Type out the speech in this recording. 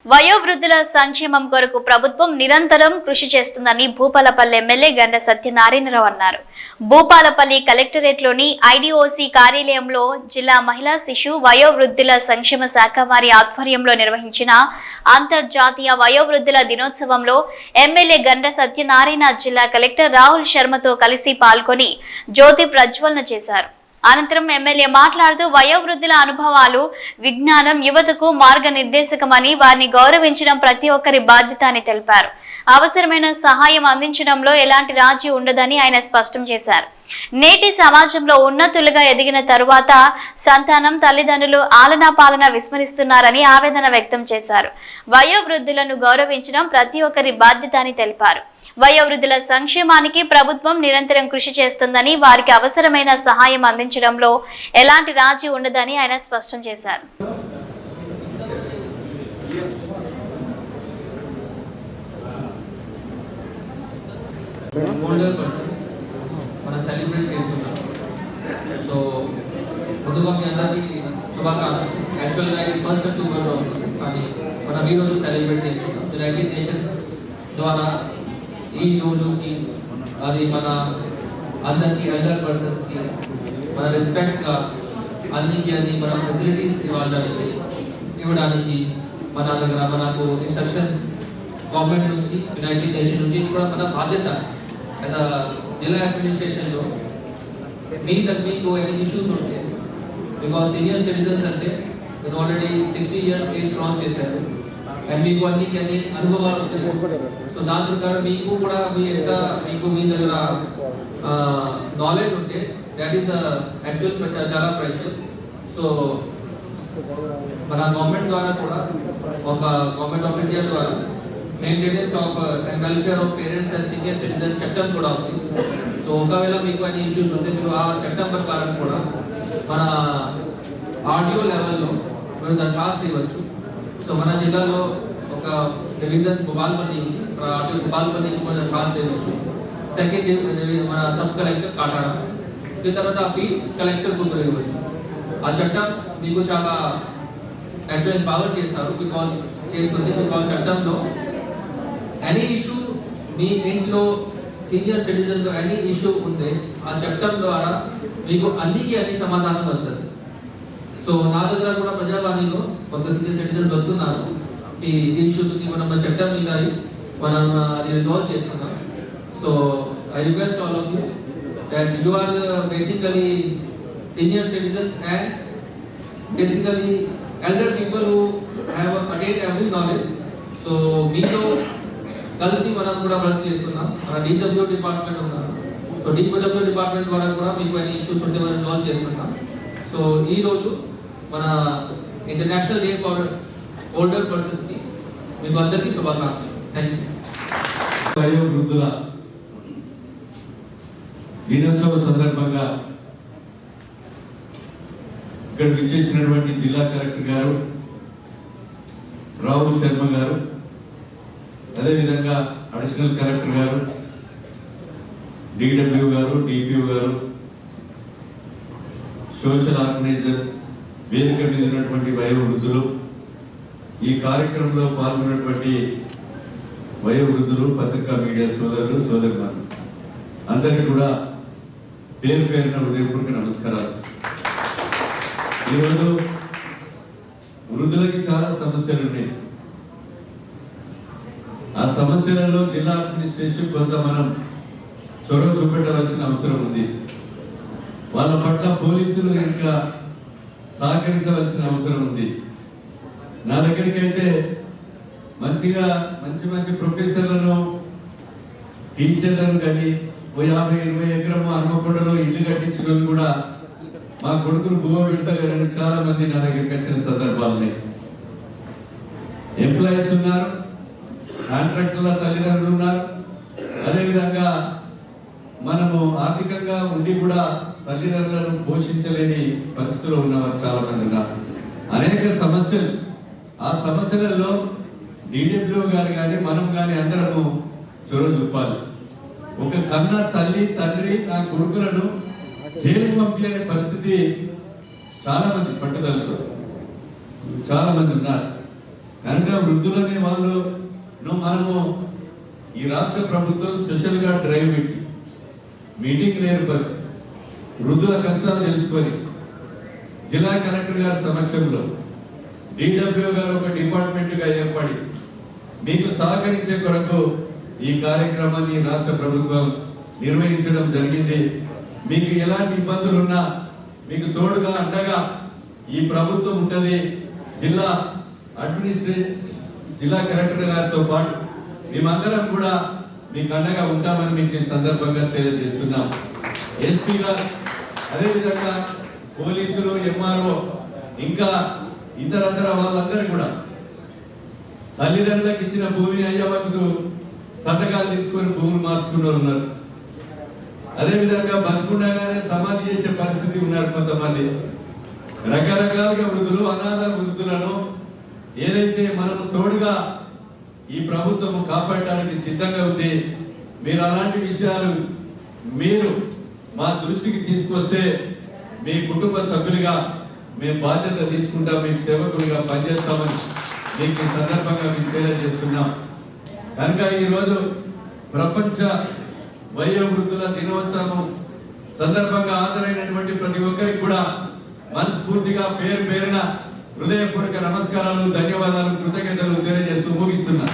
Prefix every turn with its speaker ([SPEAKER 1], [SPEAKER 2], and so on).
[SPEAKER 1] వయోవృద్ధుల సంక్షేమం కొరకు ప్రభుత్వం నిరంతరం కృషి చేస్తుందని భూపాలపల్లి ఎమ్మెల్యే గండ సత్యనారాయణరావు అన్నారు. భూపాలపల్లి కలెక్టరేట్లోని ఐడిఓసి కార్యాలయంలో జిల్లా మహిళా శిశు వయోవృద్ధుల సంక్షేమ శాఖ వారి ఆధ్వర్యంలో నిర్వహించిన అంతర్జాతీయ వయోవృద్ధుల దినోత్సవంలో ఎమ్మెల్యే గండ సత్యనారాయణ జిల్లా కలెక్టర్ రాహుల్ శర్మతో కలిసి పాల్గొని జ్యోతి ప్రజ్వలన చేశారు. అనంతరం ఎమ్మెల్యే మాట్లాడుతూ వయోవృద్ధుల అనుభవాలు విజ్ఞానం యువతకు మార్గనిర్దేశకమని వారిని గౌరవించడం ప్రతి ఒక్కరి బాధ్యత అని తెలిపారు. అవసరమైన సహాయం అందించడంలో ఎలాంటి రాజీ ఉండదని ఆయన స్పష్టం చేశారు. నేటి సమాజంలో ఉన్నతులుగా ఎదిగిన తరువాత సంతానం తల్లిదండ్రులు ఆలనా పాలన విస్మరిస్తున్నారని ఆవేదన వ్యక్తం చేశారు. వయోవృద్ధులను గౌరవించడం ప్రతి ఒక్కరి బాధ్యత అని తెలిపారు. వయోవృద్ధుల సంక్షేమానికి ప్రభుత్వం నిరంతరం కృషి చేస్తుందని వారికి అవసరమైన సహాయం అందించడంలో ఎలాంటి రాజీ ఉండదని ఆయన స్పష్టం చేశారు.
[SPEAKER 2] ఈ రోజుకి అది మన అందరికీ ఎల్డర్ పర్సన్స్కి మన రెస్పెక్ట్గా అన్ని మన ఫెసిలిటీస్ ఇవ్వడానికి మన దగ్గర మనకు ఇన్స్ట్రక్షన్స్ గవర్నమెంట్ నుంచి యునైటెడ్ నేషన్ నుంచి కూడా మన బాధ్యత జిల్లా అడ్మినిస్ట్రేషన్లో మీకు ఎన్ని ఇష్యూస్ ఉంటాయి. బికాస్ సీనియర్ సిటిజన్స్ అంటే మీరు ఆల్రెడీ 60 years ఏజ్ క్రాస్ చేశారు అండ్ మీకు అన్ని అనుభవాలు వచ్చాయి. సో దాని ప్రకారం మీకు కూడా మీ దగ్గర నాలెడ్జ్ ఉంటే దట్ ఈస్ యాక్చువల్ చాలా ప్రెషియస్. సో మన గవర్నమెంట్ ద్వారా కూడా ఒక గవర్నమెంట్ ఆఫ్ ఇండియా ద్వారా maintenance of and welfare of parents and senior citizen చట్టం కూడా ఉంది. సో ఒకవేళ మీకు అన్ని ఇష్యూస్ ఉంటే మీరు ఆ చట్టం ప్రకారం కూడా మన ఆడియో లెవెల్లో మీరు దాన్ని క్లాస్ ఇవ్వచ్చు. సో మన జిల్లాలో ఒక డివిజన్ భూపాలపల్లి కొంచెం క్లాస్ చేయవచ్చు. సెకండ్ మన సబ్ కలెక్టర్ కాటారా, తర్వాత పి కలెక్టర్ గుంటూరు ఇవ్వచ్చు. ఆ చట్టం మీకు చాలా యాక్చువల్ పవర్ చేస్తారు బికాజ్ చట్టంలో ఎనీ ఇష్యూ మీ ఇంట్లో సీనియర్ సిటిజన్లో ఎనీ ఇష్యూ ఉంటే ఆ చట్టం ద్వారా మీకు అన్ని సమాధానం వస్తుంది. సో నా దగ్గర కూడా ప్రజావాణిలో కొంత సీనియర్ సిటిజన్స్ వస్తున్నారు. ఈ ఇష్యూస్ మనం చట్టం మీద మనం రిజాల్వ్ చేస్తున్నాం. So I request all of you that you are basically senior citizens and basically elder people who have attained every knowledge. సో మీతో కలిసి మనం కూడా వర్క్ చేస్తున్నాం. మన DW డిపార్ట్మెంట్ ఉన్నారు. సో DW డిపార్ట్మెంట్ ద్వారా కూడా మీకు అన్ని ఇష్యూస్ ఉంటే మనం సాల్వ్ చేస్తున్నాం. సో ఈరోజు మన ఇంటర్నేషనల్ డే ఫర్ ఓల్డర్ పర్సన్స్కి మీకు అందరికీ శుభాకాంక్షలు. Thank you.
[SPEAKER 3] వయోవృద్ధుల దినోత్సవ సందర్భంగా ఇక్కడ విచ్చేసినటువంటి జిల్లా కలెక్టర్ గారు రాహుల్ శర్మ గారు, అదేవిధంగా అడిషనల్ కలెక్టర్ గారు, DW గారు, DPO గారు, సోషల్ ఆర్గనైజర్స్, వేదిక మీద ఉన్నటువంటి వయోవృద్ధులు, ఈ కార్యక్రమంలో పాల్గొన్నటువంటి వయోవృద్ధులు, పత్రికా మీడియా సోదరులు, సోదరులు అందరికీ కూడా పేరు పేరున హృదయపూర్వక నమస్కారాలు. ఈరోజు వృద్ధులకి చాలా సమస్యలు ఉన్నాయి. ఆ సమస్యలలో జిల్లా అడ్మినిస్ట్రేషన్ కొంత మనం చొరవ చూపెట్టవలసిన అవసరం ఉంది. వాళ్ళ పట్ల పోలీసులు ఇంకా సహకరించవలసిన అవసరం ఉంది. నా దగ్గరికి అయితే మంచి ప్రొఫెసర్లను, టీచర్లను కానీ 50-20 ఎకరము హన్మకొండలో ఇల్లు కట్టించిన కూడా మా కొడుకులు భూమి పెడతలేరని చాలా మంది నా దగ్గరికి వచ్చిన సందర్భాలు ఉన్నాయి. ఎంప్లాయీస్ ఉన్నారు, కాంట్రాక్టర్ల తల్లిదండ్రులు ఉన్నారు. అదేవిధంగా మనము ఆర్థికంగా ఉండి కూడా తల్లిదండ్రులను పోషించలేని పరిస్థితుల్లో ఉన్నవారు చాలా మంది ఉన్నారు. అనేక సమస్యలు. ఆ సమస్యలలో DW గారు కానీ మనం కానీ అందరము చొరవ చూపాలి. ఒక కన్న తల్లి తండ్రి నా కొడుకులను జైలుకు పంపించే పరిస్థితి చాలా మంది పట్టుదలతో చాలా మంది ఉన్నారు. కనుక వృద్ధులనే వాళ్ళు మనము ఈ రాష్ట్ర ప్రభుత్వం స్పెషల్గా డ్రైవ్ పెట్టి మీటింగ్లు ఏర్పరిచి వృద్ధుల కష్టాలు తెలుసుకొని జిల్లా కలెక్టర్ గారి సమక్షంలో డిడబ్ల్యూ గారు ఒక డిపార్ట్మెంట్గా ఏర్పడి మీకు సహకరించే కొరకు ఈ కార్యక్రమాన్ని రాష్ట్ర ప్రభుత్వం నిర్వహించడం జరిగింది. మీకు ఎలాంటి ఇబ్బందులు ఉన్నా మీకు తోడుగా అండగా ఈ ప్రభుత్వం ఉంటుంది. జిల్లా జిల్లా కలెక్టర్ గారితో పాటు మేమందరం కూడా మీకు అండగా ఉంటామని మీకు ఈ సందర్భంగా తెలియజేస్తున్నాం. ఎస్పీ గారు అదేవిధంగా పోలీసులు, ఎంఆర్ఓ, ఇంకా ఇతరతర వాళ్ళందరూ కూడా తల్లిదండ్రులకు ఇచ్చిన భూమిని అయ్యవరకు సంతకాలు తీసుకొని భూములు మార్చుకున్న ఉన్నారు. అదేవిధంగా బతుకుండగానే సమాధి చేసే పరిస్థితి ఉన్నారు కొంతమంది. రకరకాలుగా వృద్ధులు, అనాథ వృద్ధులను ఏదైతే మనము తోడుగా ఈ ప్రభుత్వం కాపాడడానికి సిద్ధంగా ఉంది. మీరు అలాంటి విషయాలు మీరు మా దృష్టికి తీసుకొస్తే మీ కుటుంబ సభ్యులుగా మేము బాధ్యత తీసుకుంటాం, మీకు సేవకులుగా పనిచేస్తామని మీకు ఈ సందర్భంగా మీకు తెలియజేస్తున్నాం. కనుక ఈరోజు ప్రపంచ వయోవృద్ధుల దినోత్సవం సందర్భంగా హాజరైనటువంటి ప్రతి ఒక్కరికి కూడా మనస్ఫూర్తిగా పేరు పేరున హృదయపూర్వక నమస్కారాలు, ధన్యవాదాలు, కృతజ్ఞతలు తెలియజేస్తూ ముగిస్తున్నా.